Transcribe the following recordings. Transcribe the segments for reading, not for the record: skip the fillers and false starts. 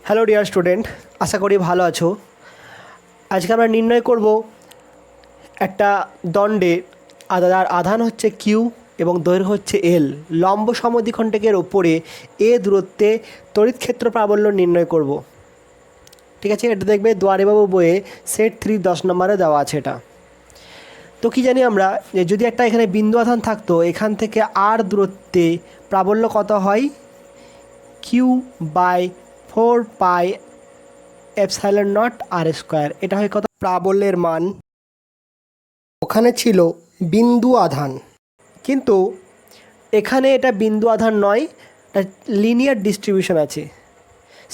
Hello dear student, আশা করি ভালো আছো। আজকে আমরা নির্ণয় করব একটা দণ্ডে আধান হচ্ছে কিউ এবং দৈর্ঘ্য হচ্ছে এল, লম্ব সমদ্বিখণ্ডকের ওপরে এ দূরত্বে তড়িৎ ক্ষেত্র প্রাবল্য নির্ণয় করব। ঠিক আছে, এটা দেখবে দুয়ারেবাবু বইয়ে সেট 3 10 নম্বরে দেওয়া আছে এটা। তো কি জানি আমরা যে যদি একটা এখানে বিন্দু আধান থাকতো, এখান থেকে আর দূরত্বে প্রাবল্য কত হয়, Q by 4 pi epsilon naught R square, এটা হয় কত প্রাবল্যের মান। ওখানে ছিল বিন্দু আধান, কিন্তু এখানে এটা বিন্দু আধান নয়, এটা লিনিয়ার ডিস্ট্রিবিউশন আছে।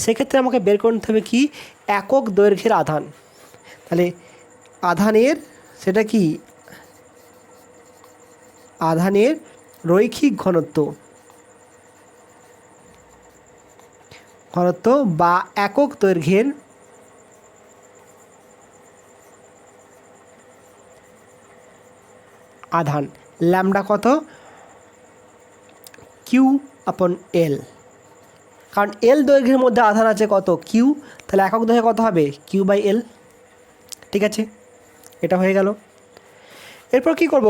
সেক্ষেত্রে আমাকে বের করতে হবে কি, একক দৈর্ঘ্যের আধান। তাহলে আধানের সেটা কি, আধানের রৈখিক ঘনত্ব বা একক দৈর্ঘ্যের আধান, ল্যামডা কত, কিউ আপন এল। কারণ এল দৈর্ঘ্যের মধ্যে আধান আছে কত, কিউ, তাহলে একক দৈর্ঘ্যে কত হবে, কিউ বাই এল। ঠিক আছে, এটা হয়ে গেল। এরপর কি করব,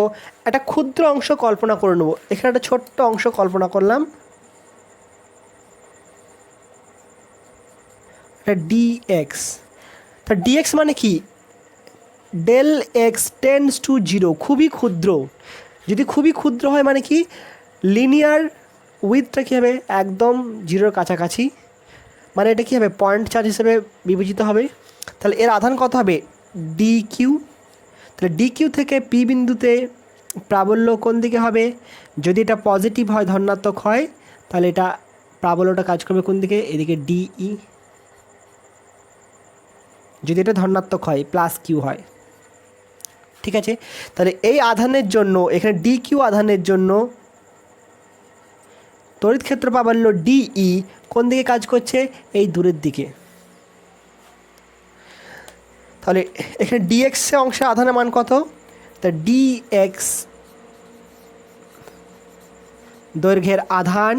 একটা ক্ষুদ্র অংশ কল্পনা করে নেব। এখানে একটা ছোট্ট অংশ কল্পনা করলাম, এটা ডিএক্স। তা ডিএক্স মানে কি, del X tends to zero, খুবই ক্ষুদ্র। যদি খুবই ক্ষুদ্র হয় মানে কি, লিনিয়ার উইথটা কী হবে, একদম জিরোর কাছাকাছি, মানে এটা কী হবে, পয়েন্ট চার্জ হিসেবে বিবেচিত হবে। তাহলে এর আধান কত হবে, ডি কিউ। তাহলে ডি কিউ থেকে পি বিন্দুতে প্রাবল্য কোন দিকে হবে, যদি এটা পজিটিভ হয়, ধনাত্মক হয়, তাহলে এটা প্রাবল্যটা কাজ করবে কোন দিকে, এদিকে ডিই। যদি এটা ধনাত্মক হয়, প্লাস কিউ হয়। ঠিক আছে, তাহলে এই আধানের জন্য, এখানে ডি কিউ আধানের জন্য তড়িৎ ক্ষেত্র প্রাবল্য ডিই কোন দিকে কাজ করছে, এই দূরের দিকে। তাহলে এখানে ডিএক্স অংশে আধানের মান কত, তা ডিএক্স দৈর্ঘ্যের আধান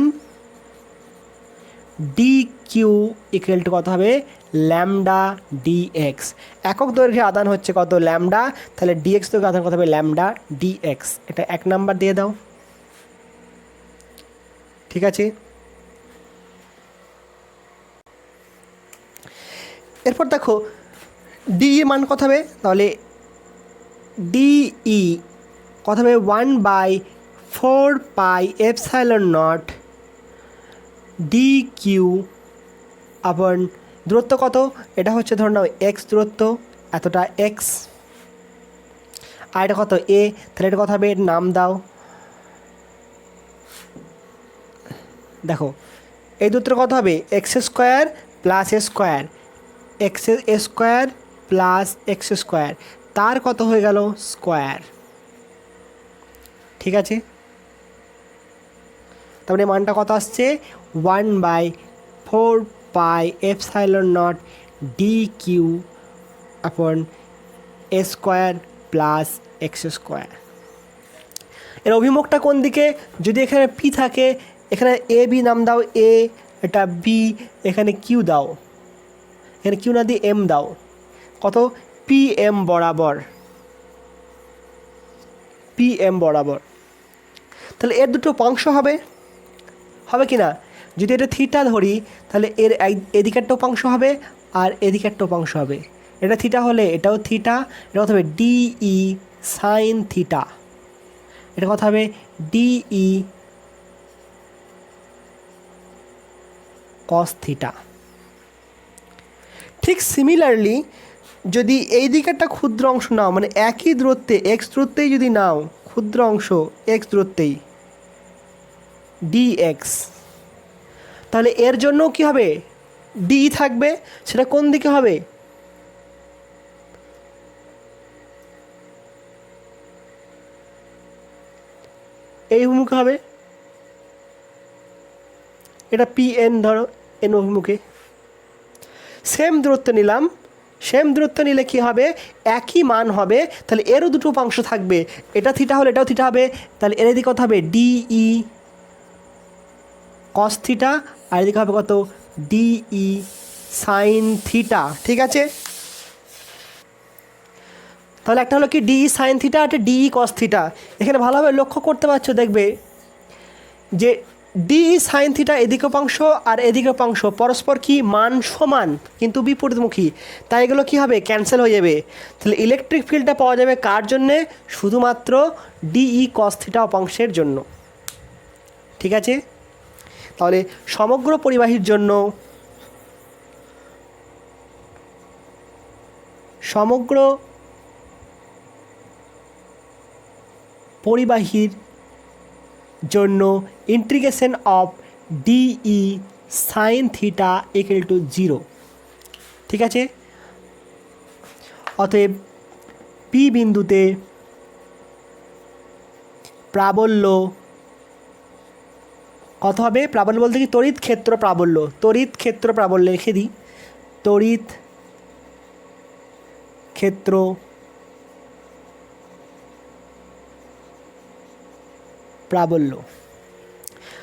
ডি কিউ ইকুয়াল টু কত হবে, ল্যামডা ডিএক্স। একক দৈর্ঘ্যের আধান হচ্ছে কত, ল্যামডা, তাহলে ডিএক্স দৈর্ঘ্যের আধান কত হবে, ল্যামডা ডিএক্স। এটা 1 নাম্বার দিয়ে দাও। ঠিক আছে, এরপর দেখো ডি এর মান কত হবে, তাহলে ডিই কত হবে, 1/4 pi epsilon naught D Q upon দূরত্ব কত, এটা হচ্ছে ধরে নাও এক্স দূরত্ব, এতটা এক্স, আর এটা কত এ, তাহলে এটা কত হবে, এর নাম দাও। দেখো এই দূরত্ব কত হবে, X square plus A square, X square plus X square, তার কত হয়ে গেল স্কোয়ার। ঠিক আছে, তারপরে মানটা কত আসছে, 1/4 pi epsilon naught D Q upon A square plus X square. এর অভিমুখটা কোন দিকে, যদি এখানে পি থাকে, এখানে এ বি নাম দাও, এ এটা বি, এখানে কিউ দাও, এখানে কিউ না দিয়ে এম দাও, কত পি এম বরাবর, পি এম বরাবর। তাহলে এর দুটো অংশ হবে, হবে কি না, যদি এটা থিটা ধরি, তাহলে এর এদিকেরটা উপাংশ হবে আর এদিকেরটা উপাংশ হবে। এটা থিটা হলে এটাও থিটা, এটা কত হবে ডিই সাইন থিটা, এটা কথা হবে ডিই কস থিটা। ঠিক সিমিলারলি যদি এই দিকেরটা ক্ষুদ্র অংশ নাও, মানে একই দূরত্বে এক্স দূরত্বেই যদি নাও, ক্ষুদ্র অংশ এক্স দূরত্বেই ডিএক্স, তাহলে এর জন্য কি হবে, ডি থাকবে, সেটা কোন দিকে হবে, এই অভিমুখে হবে। এটা পি এন ধরো, এন অভিমুখে। সেম দূরত্ব নিলাম, সেম দূরত্ব নিলে কি হবে, একই মান হবে, তাহলে এরও দুটো উপাংশ থাকবে, এটা থিটা হলে এটাও থিটা হবে, তাহলে এর এদিকে কত হবে ডিই কস থিটা, আর এদিকে হবে কত ডিই সাইন থিটা, ঠিক আছে। তাহলে একটা হলো কি ডিই সাইন থিটা, একটা ডিই কস থিটা। এখানে ভালোভাবে লক্ষ্য করতে পারছো, দেখবে যে ডিই সাইন থিটা এদিকে অংশ আর এদিকে অংশ পরস্পর কি মান সমান কিন্তু বিপরীতমুখী, তাই এগুলো কী হবে, ক্যান্সেল হয়ে যাবে। তাহলে ইলেকট্রিক ফিল্ডটা পাওয়া যাবে কার জন্যে, শুধুমাত্র ডিই কস থিটা অপাংশের জন্য, ঠিক আছে। তাহলে সমগ্র পরিবাহীর জন্য সমগ্র পরিবাহীর জন্য integration of DE sine theta equal to 0, ঠিক আছে। অতএব পি বিন্দুতে প্রাবল্য কত হবে, প্রাবল্য বলতে কি তড়িৎ ক্ষেত্র প্রাবল্য, তড়িৎ ক্ষেত্র প্রাবল্য লিখে দিই, তড়িৎ ক্ষেত্র প্রাবল্য।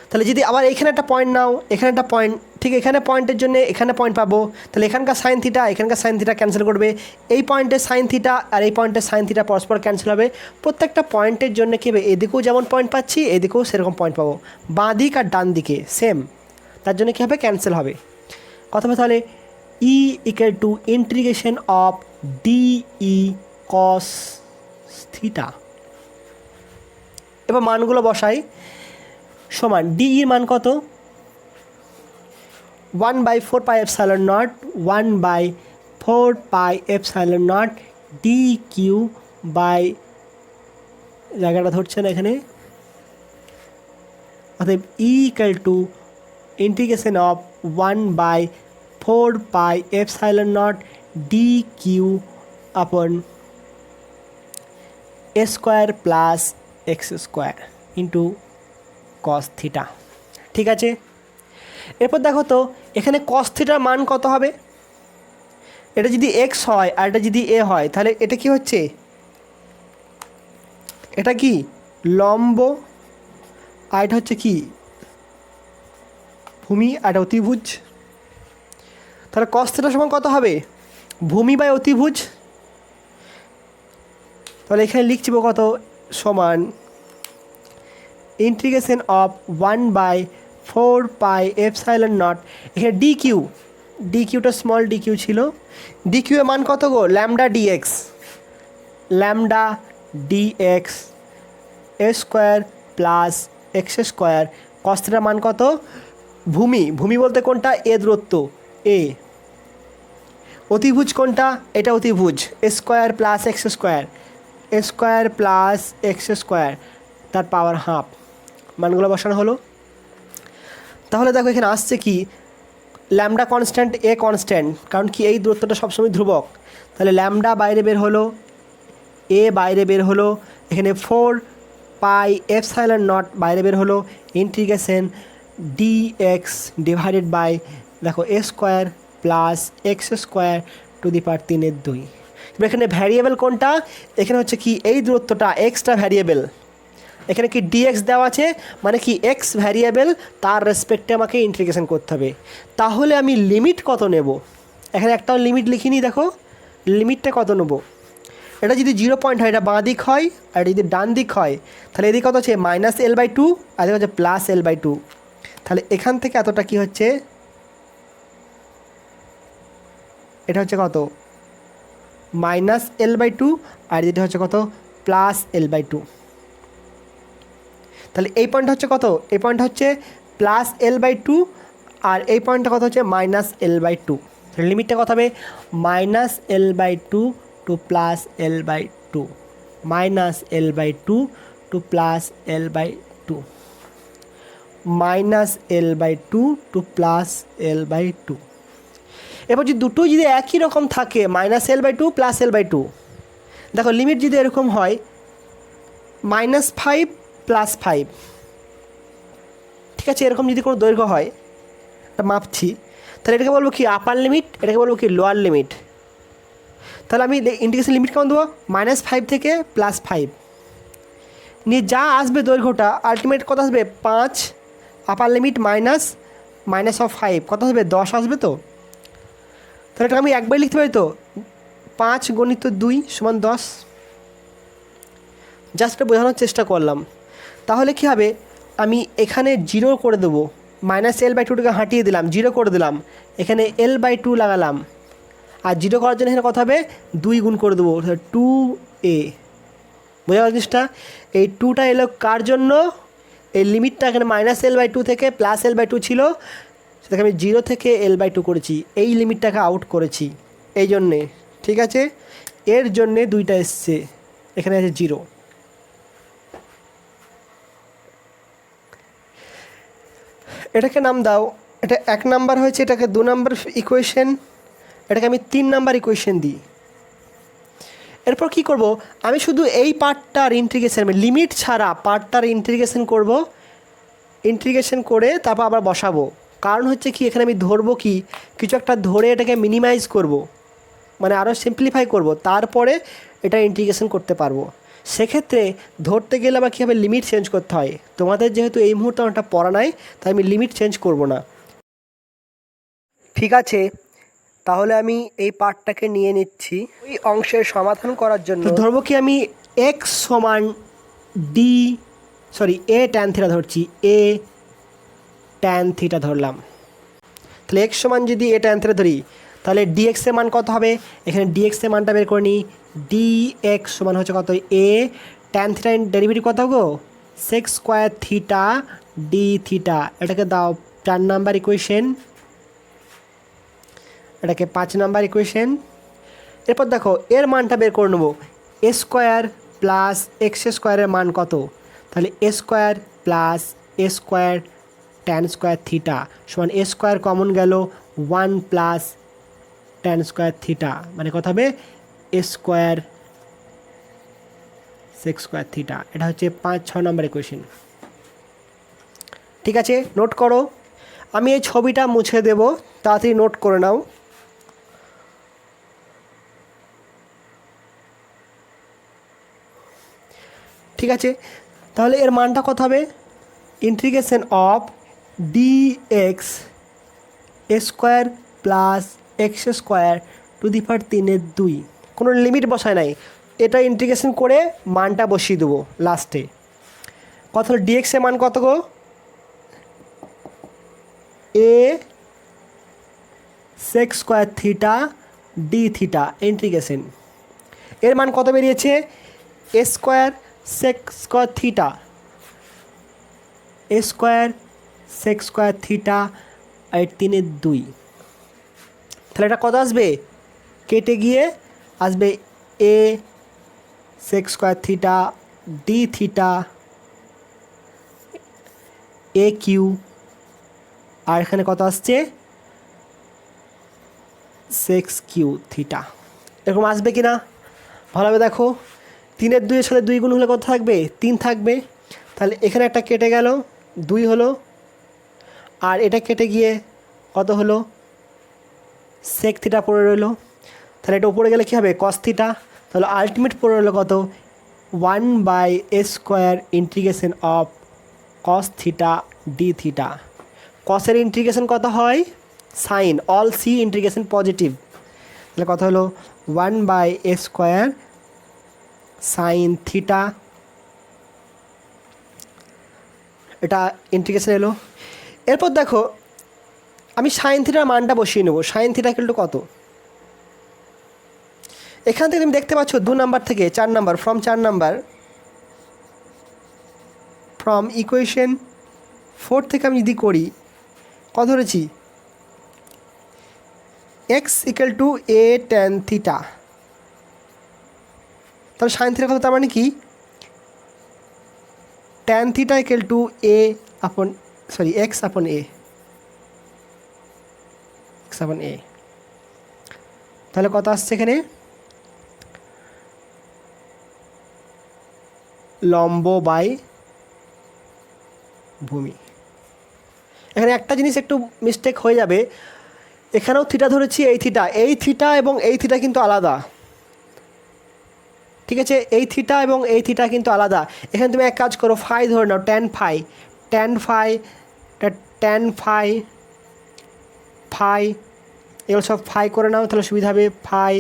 তাহলে যদি আবার এখানে একটা পয়েন্ট নাও, এখানে একটা পয়েন্ট, ঠিক এখানে পয়েন্টের জন্য এখানে পয়েন্ট পাবো, তাহলে এখানকার সাইন থিটা এখানকার সাইন থিটা ক্যান্সেল করবে, এই পয়েন্টের সাইন থিটা আর এই পয়েন্টের সাইন থিটা পরস্পর ক্যান্সেল হবে। প্রত্যেকটা পয়েন্টের জন্য কী হবে, এদিকেও যেমন পয়েন্ট পাচ্ছি এদিকেও সেরকম পয়েন্ট পাবো, বাঁ দিক আর ডান দিকে সেম, তার জন্য কী হবে, ক্যান্সেল হবে। কথা হবে তাহলে E equal to integration of DE cos theta. এবার মানগুলো বসাই, সমান ডিইর মান কত, 1/4πε0 1/4πε0 ডি কিউ বাই, জায়গাটা ধরছে না এখানে, অতএব E equal to integration of 1/4πε0 D Q upon A square plus X square into cos theta, ঠিক আছে। এরপর দেখো তো এখানে কস থিটার মান কত হবে, এটা যদি এক্স হয় আর এটা যদি এ হয়, তাহলে এটা কি হচ্ছে, এটা কি লম্ব আর এটা হচ্ছে কি ভূমি আর এটা অতিভুজ। তাহলে কস থিটার সমান কত হবে, ভূমি বাই অতিভুজ। তাহলে এখানে লিখছি কত, সমান ইন্টিগ্রেশন অফ 1/4πε0, এখানে ডি কিউ, ডি কিউটা স্মল ডি কিউ ছিল, ডি কিউ এর মান কত গো, lambda DX, lambda DX A square plus X square, cos থিটার মান কত, ভূমি, ভূমি বলতে কোনটা, এ দূরত্ব এ, অতিভুজ কোনটা, এটা অতিভুজ, এ স্কোয়ার প্লাস এক্স স্কোয়ার, এ স্কোয়ার প্লাস এক্স স্কোয়ার তার পাওয়ার হাফ, মানগুলো বসানো হলো। তাহলে দেখো এখানে আসছে কি, ল্যামডা কনস্ট্যান্ট এ কনস্ট্যান্ট, কারণ কি এই দূরত্বটা সবসময় ধ্রুবক, তাহলে ল্যামডা বাইরে বের হলো, এ বাইরে বের হলো, এখানে 4πε0 বাইরে বের হলো, ইন্টিগ্রেশন ডিএক্স ডিভাইডেড বাই দেখো A square plus X square to the power 3/2। এবার এখানে ভ্যারিয়েবল কোনটা, এখানে হচ্ছে কি এই দূরত্বটা এক্সটা ভ্যারিয়েবল, এখানে কি ডিএক্স দেওয়া আছে মানে কি এক্স ভ্যারিয়েবল, তার রেসপেক্টে আমাকে ইন্টিগ্রেশন করতে হবে। তাহলে আমি লিমিট কত নেব, এখানে একটাও লিমিট লিখিনি, দেখো লিমিটটা কত নেব, এটা যদি 0 পয়েন্ট হয় এটা বাঁ দিক হয়, আর যদি ডান দিক হয় তাহলে এদিকে কত হচ্ছে -L/2 আর এদিকে হচ্ছে +L/2। তাহলে এখান থেকে এতটা কি হচ্ছে, এটা হচ্ছে কত -L/2 আর যেটা হচ্ছে কত +L/2। তাহলে এই পয়েন্ট হচ্ছে কত, এই পয়েন্ট হচ্ছে +L/2 আর এই পয়েন্টটা কত হচ্ছে -L/2। তাহলে লিমিটটা কত হবে, -L/2 two +L/2, -L/2 two +L/2, -L/2 two +L/2। এবার যদি দুটোই যদি একই রকম থাকে -L/2 +L/2, দেখো লিমিট যদি এরকম হয় -5 + 5, ঠিক আছে, এরকম যদি কোনো দৈর্ঘ্য হয়, এটা মাপছি, তাহলে এটাকে বলবো কি আপার লিমিট, এটাকে বলবো কি লোয়ার লিমিট। তাহলে আমি ইন্টিগ্রেশন লিমিট কেমন দেবো, -5 থেকে +5 নিয়ে যা আসবে দৈর্ঘ্যটা আলটিমেট কত আসবে 5, আপার লিমিট -5 কত আসবে 10 আসবে, তো তাহলে এটা আমি একবারই লিখতে পারি তো, 5 × 2 = 10। জাস্ট এটা বোঝানোর চেষ্টা করলাম। তাহলে কী হবে, আমি এখানে 0 করে দেবো, -l/2টাকে হাঁটিয়ে দিলাম, 0 করে দিলাম, এখানে l/2 লাগালাম, আর 0 করার জন্য এখানে কত হবে, 2 গুণ করে দেবো, 2a। বোঝা গেল জিনিসটা? এই 2টা এলো কার জন্য, এই লিমিটটা এখানে -l/2 থেকে +l/2 ছিল, সেটাকে আমি 0 থেকে l/2 করেছি, এই লিমিটটাকে আউট করেছি এই জন্যে। ঠিক আছে, এর জন্যে 2টা এসছে, এখানে আছে 0। এটাকে নাম দাও, এটা 1 নাম্বার হয়েছে, এটাকে 2 নাম্বার ইকুয়েশন, এটাকে আমি 3 নাম্বার ইকুয়েশন দিই। এরপর কি করব, আমি শুধু এই পার্টটার ইন্টিগ্রেশন, লিমিট ছাড়া পার্টটার ইন্টিগ্রেশন করব, ইন্টিগ্রেশন করে তারপর আবার বসাবো। কারণ হচ্ছে কি, এখানে আমি ধরবো কি, কিছু একটা ধরে এটাকে মিনিমাইজ করব, মানে আরও সিম্পলিফাই করব, তারপরে এটা ইন্টিগ্রেশন করতে পারবো। সেক্ষেত্রে ধরতে গেলে আবার কীভাবে লিমিট চেঞ্জ করতে হয়, তোমাদের যেহেতু এই মুহূর্তে ওটা পড়া নাই, তাই আমি লিমিট চেঞ্জ করব না। ঠিক আছে, তাহলে আমি এই পার্টটাকে নিয়ে নিচ্ছি। ওই অংশের সমাধান করার জন্য ধরবো কি, আমি x a tan θ ধরছি, a tan θ ধরলাম। তাহলে x যদি a tan θ ধরি, তাহলে dx এর মান কত হবে, এখানে dx এর মানটা বের করে নিই। dx সমান হচ্ছে কত, a tan θ ডেরিভেটিভ কত গো, sec² θ dθ। এটাকে দাও 4 নাম্বার ইকুয়েশন, এটাকে 5 নাম্বার ইকুয়েশন। এরপর দেখো এর মানটা বের করে নেবো, a² + x² এর মান কত, তাহলে a² + a² tan² θ সমান a² কমন গেল, 1 + tan² θ, মানে কত হবে, a² sec² θ। এটা হচ্ছে 5-6 নাম্বার ইকুয়েশন। ঠিক আছে, নোট করো, আমি এই ছবিটা মুছে দেব, তাড়াতাড়ি নোট করে নাও। ঠিক আছে, তাহলে এর মানটা কত হবে, integration of dx a² + x² to the power 3/2, কোনো লিমিট বসায় নাই, এটা ইন্টিগ্রেশন করে মানটা বসিয়ে দেবো লাস্টে। কত হলো, dx এর মান কত গো, a sec² θ dθ ইন্টিগ্রেশন, এর মান কত বেরিয়েছে, a² sec² θ, a² sec² θ আর 3/2। তাহলে এটা কত আসবে, কেটে গিয়ে আসবে a sec² θ dθ aq, আর এখানে কত আসছে, sec³ θ। এরকম আসবে কি না ভালোভাবে দেখো, 3/2 এর সাথে 2 গুণ হলে কত থাকবে, 3 থাকবে। তাহলে এখানে একটা কেটে গেল, 2 হলো, আর এটা কেটে গিয়ে কত হলো, sec θ পড়ে রইলো। তাহলে এটা উপরে গেলে কী হবে, cos θ। তাহলে আলটিমেট পড়ে রইলো কত, 1/a² integration of cos θ dθ। কসের ইন্টিগ্রেশন কত হয়, sine, all C integration positive, তাহলে কত হলো 1/a² sin θ, এটা ইন্টিগ্রেশন এলো। এরপর দেখো আমি sin θ মানটা বসিয়ে নেবো, sin θ ইকুয়াল টু কত, এখান থেকে তুমি দেখতে পাচ্ছ 2 নাম্বার থেকে 4 নাম্বার, ফ্রম ইকুয়েশন 4 থেকে আমি যদি করি, কত ধরেছি, x = a tan θ, তাহলে sin θ কত, তার মানে কি tan θ = x/a, তাহলে কত আসছে এখানে, লম্ব বাই ভূমি। এখানে একটা জিনিস একটু মিস্টেক হয়ে যাবে, এখানেও থিটা ধরেছি, এই থিটা এবং এই থিটা কিন্তু আলাদা। ঠিক আছে, এই থিটা এবং এই থিটা কিন্তু আলাদা। এখানে তুমি এক কাজ করো, ফাই ধরে নাও, tan ফাই এগুলো সব ফাই করে নাও, তাহলে সুবিধা হবে। ফাই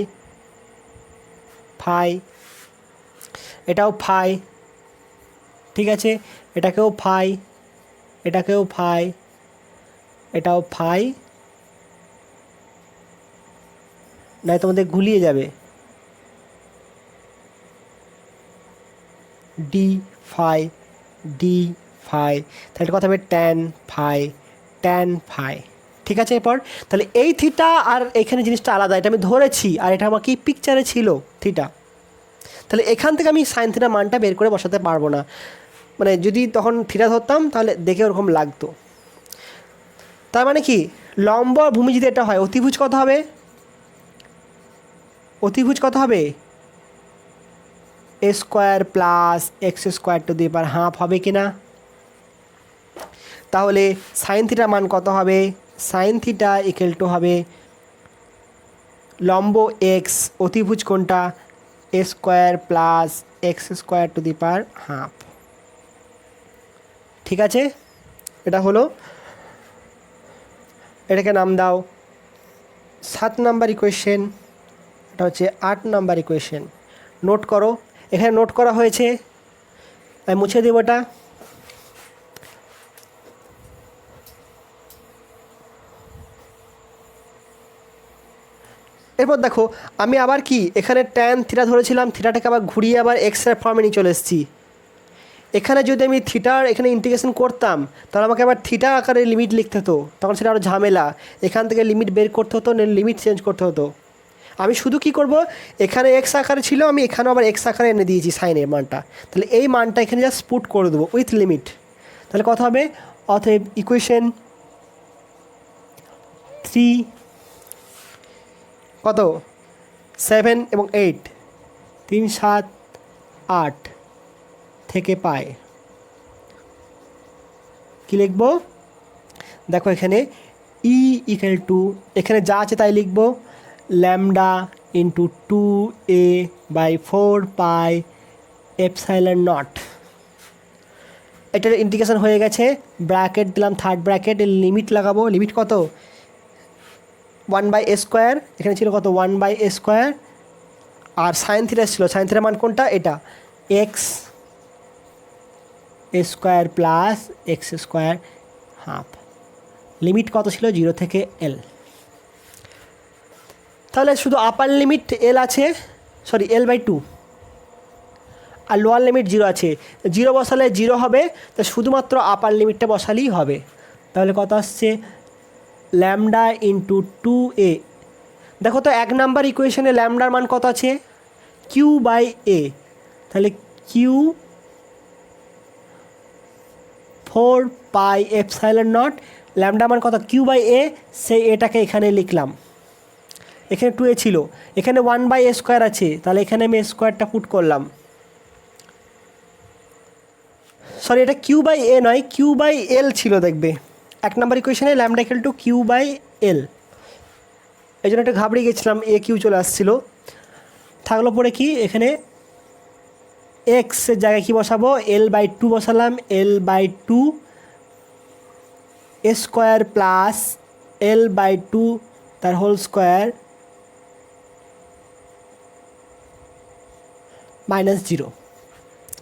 ফাই, এটাও ফাই, ঠিক আছে, এটাকেও ফাই, এটাকেও ফাই, এটাও ফাই, নাই তোমাদের গুলিয়ে যাবে। ডি ফাই, ডি ফাই, তাহলে কথা হবে ট্যান ফাই, ট্যান ফাই, ঠিক আছে। এরপর তাহলে এই থিটা আর এখানে জিনিসটা আলাদা, এটা আমি ধরেছি, আর এটা আমার কি পিকচারে ছিল থিটা। তাহলে এখান থেকে আমি সাইন থিটা মানটা বের করে বসাতে পারবো না, মানে যদি তখন থিটা ধরতাম তাহলে দেখে ওরকম লাগতো। তার মানে কি লম্ব আর ভূমি যদি এটা হয়, অতিভুজ কত হবে? অতিভুজ কত হবে? A square plus X square to the power half হবে কি না? তাহলে সাইন থিটা মান কত হবে? সাইন থিটা ইকুয়াল টু হবে লম্ব এক্স, অতিভুজ কোনটা? A square plus X square to the power half, ঠিক আছে। এটা হলো, এটাকে নাম দাও 7 নাম্বার ইকুয়েশন, এটা হচ্ছে 8 নাম্বার ইকুয়েশন। নোট করো, এখানে নোট করা হয়েছে, আমি মুছে দেবো এটা। এরপর দেখো আমি আবার কি এখানে ট্যান থিটা ধরেছিলাম, থিটাটাকে আবার ঘুরিয়ে আবার এক্সের ফর্মে নিয়ে চলে এসেছি। এখানে যদি আমি থিটার এখানে ইন্টিগ্রেশন করতাম তাহলে আমাকে আবার থিটা আকারে লিমিট লিখতে হতো, তখন সেটা আরও ঝামেলা, এখান থেকে লিমিট বের করতে হতো, লিমিট চেঞ্জ করতে হতো। আমি শুধু কি করব, এখানে এক্স আকারে ছিল, আমি এখানেও আবার এক্স আকারে এনে দিয়েছি সাইনের মানটা, তাহলে এই মানটা এখানে জাস্ট পুট করে দেবো উইথ লিমিট। তাহলে কথা হবে অতএব ইকুয়েশন 3 কত 7 এবং 8, 3 7 8 থেকে পায় কি লিখব? দেখো এখানে ই ইকুয়াল টু, এখানে যা আছে তাই লিখব, lambda into 2a/4 epsilon not. এটার ইন্টিগ্রেশন হয়ে গেছে, ব্র্যাকেট দিলাম, থার্ড ব্র্যাকেট, লিমিট লাগাবো, লিমিট কত? 1/a স্কোয়ার, এখানে ছিল কত? 1/a স্কোয়ার, আর সাইন থিটা ছিল, সাইন থিটার মান কোনটা? এটা x square plus X square half, limit কত ছিল? 0 থেকে এল। তাহলে শুধু আপার লিমিট এল আছে, সরি L/2, আর লোয়ার লিমিট 0 আছে। 0 বসালে 0 হবে, তা শুধুমাত্র আপার লিমিটটা বসালেই হবে। তাহলে কত আসছে? Lambda into 2a। দেখো তো 1 নাম্বার ইকুয়েশনে ল্যামডার মান কত আছে? Q/a, তাহলে Q 4πε0, ল্যামডা মান কত? Q/a, সেই এটাকে এখানে লিখলাম, এখানে 2a ছিল, এখানে 1/a স্কোয়ার আছে, তাহলে এখানে আমি স্কোয়ারটা পুট করলাম, সরি এটা Q/a নয়, Q/l ছিল, দেখবে 1 নাম্বার ইকুয়েশনে ল্যামডা ইকুয়াল টু Q/l, এই জন্য একটা ঘাবড়ে গেছিলাম, এ কিউ চলে আসছিলো। থাকলো পরে কি এখানে এক্সের জায়গায় কী বসাবো? L/2 বসালাম, L/2 স্কোয়ার প্লাস L/2 তার হোল স্কোয়ার -0,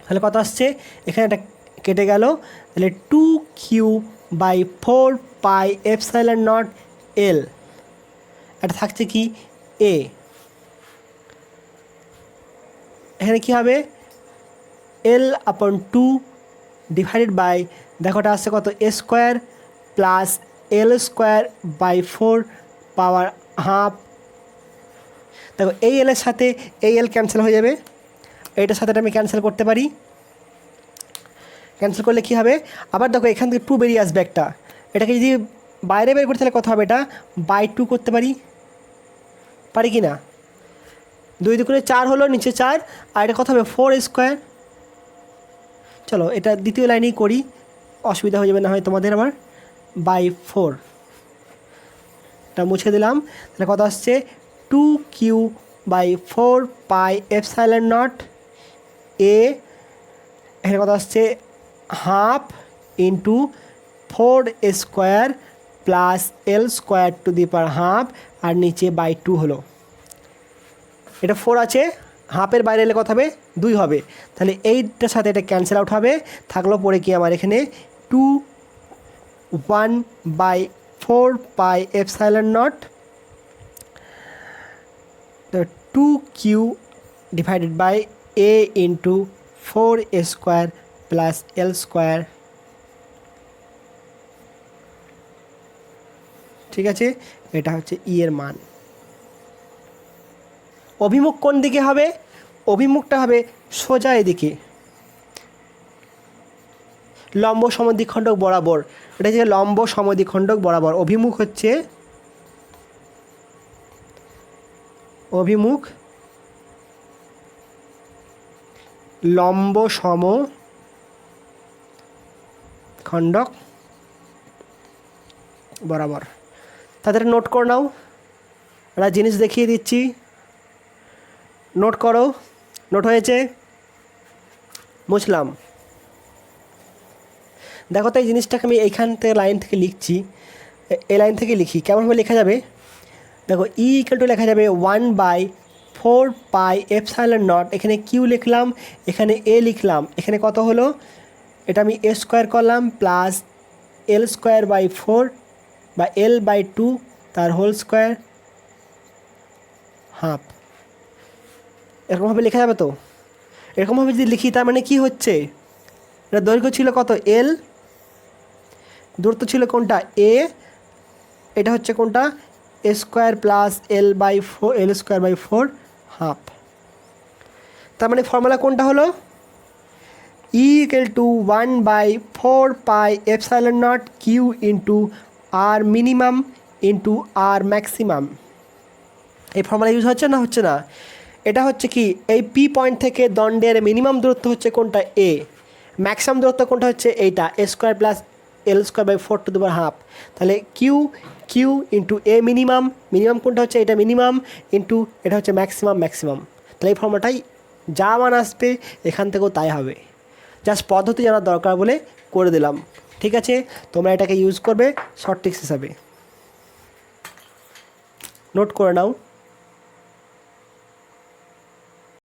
তাহলে কত আসছে? এখানে এটা কেটে গেল, তাহলে 2Q/4πε0 L, এটা থাকছে কি? A, এখানে কি হবে? L/2 ডিভাইডেড বাই, দেখো এটা আসছে কত? a square plus L/4 power half. দেখো এই এলের সাথে এই এল ক্যান্সেল হয়ে যাবে, এইটার সাথে আমি ক্যান্সেল করতে পারি, ক্যান্সেল করলে কী হবে? আবার দেখো এখান থেকে 2 বেরিয়ে আসবে একটা, এটাকে যদি বাইরে বের করতে তাহলে কত হবে? এটা /2 করতে পারি, পারি কি না? 2 2 4 হলো, নিচে 4, আর এটা কত হবে? 4 স্কোয়ার। চলো এটা দ্বিতীয় লাইনেই করি, অসুবিধা হয়ে যাবে না হয় তোমাদের। আবার /4, এটা মুছে দিলাম, তাহলে কত আসছে? 2Q/4πε0 A, এখানে কত আসছে? Half into 4 square plus L square to the power half আর নিচে বাই 2 হলো। এটা 4 আছে, হাফের বাইরে এলে কত হবে 2 হবে, তাহলে এইটার সাথে এটা ক্যান্সেল আউট হবে, থাকলো পরে কি আমার এখানে 1/4 pi epsilon naught 2q divided by a into 4a square plus L square. ঠিক আছে, এটা হচ্ছে ই এর মান। অভিমুখ কোন দিকে হবে? অভিমুখটা হবে সোজা এদিকে, লম্ব সমদ্বিখণ্ডক বরাবর। এটা হচ্ছে লম্ব সমদ্বিখণ্ডক বরাবর। অভিমুখ হচ্ছে লম্ব সমখণ্ডক বরাবর। তাদের নোট করে নাও, একটা জিনিস দেখিয়ে দিচ্ছি, নোট করো। নোট হয়েছে? বুঝলাম। দেখো তো এই জিনিসটাকে আমি এইখান থেকে লাইন থেকে লিখছি, এই লাইন থেকে লিখি, কেমনভাবে লেখা যাবে দেখো। ই ইকুয়াল টু লেখা যাবে 1/4 পাই এপসাইলন নট, এখানে কিউ লিখলাম, এখানে এ লিখলাম, এখানে কত হলো, এটা আমি এ স্কোয়ার করলাম প্লাস এল স্কোয়ার বাই 4 বা এল বাই 2 তার হোল স্কোয়ার হাফ। এরকমভাবে লেখা যাবে তো? এরকমভাবে যদি লিখি তার মানে কি হচ্ছে, এটা দৈর্ঘ্য ছিল কত এল, দূরত্ব ছিল কোনটা এ, এটা হচ্ছে কোনটা A square plus L square by 4 half. তার মানে ফর্মুলা কোনটা হলো, E equal to 1/4 pi epsilon naught Q into R minimum into R maximum. এই ফর্মুলা ইউজ হচ্ছে না? হচ্ছে না। এটা হচ্ছে কি, এই পি পয়েন্ট থেকে দণ্ডের মিনিমাম দূরত্ব হচ্ছে কোনটা এ, ম্যাক্সিমাম দূরত্ব কোনটা হচ্ছে এইটা A square plus L square by 4 to the power half. তাহলে কিউ ইন্টু এ মিনিমাম কোনটা হচ্ছে এটা মিনিমাম ইন্টু এটা হচ্ছে ম্যাক্সিমাম। তাহলে এই ফর্মুলাটাই যা মান আসবে এখান থেকেও তাই হবে, জাস্ট পদ্ধতি জানার দরকার বলে করে দিলাম। ঠিক আছে, তোমরা এটাকে ইউজ করবে শর্ট ট্রিক্স হিসাবে। নোট করে নাও।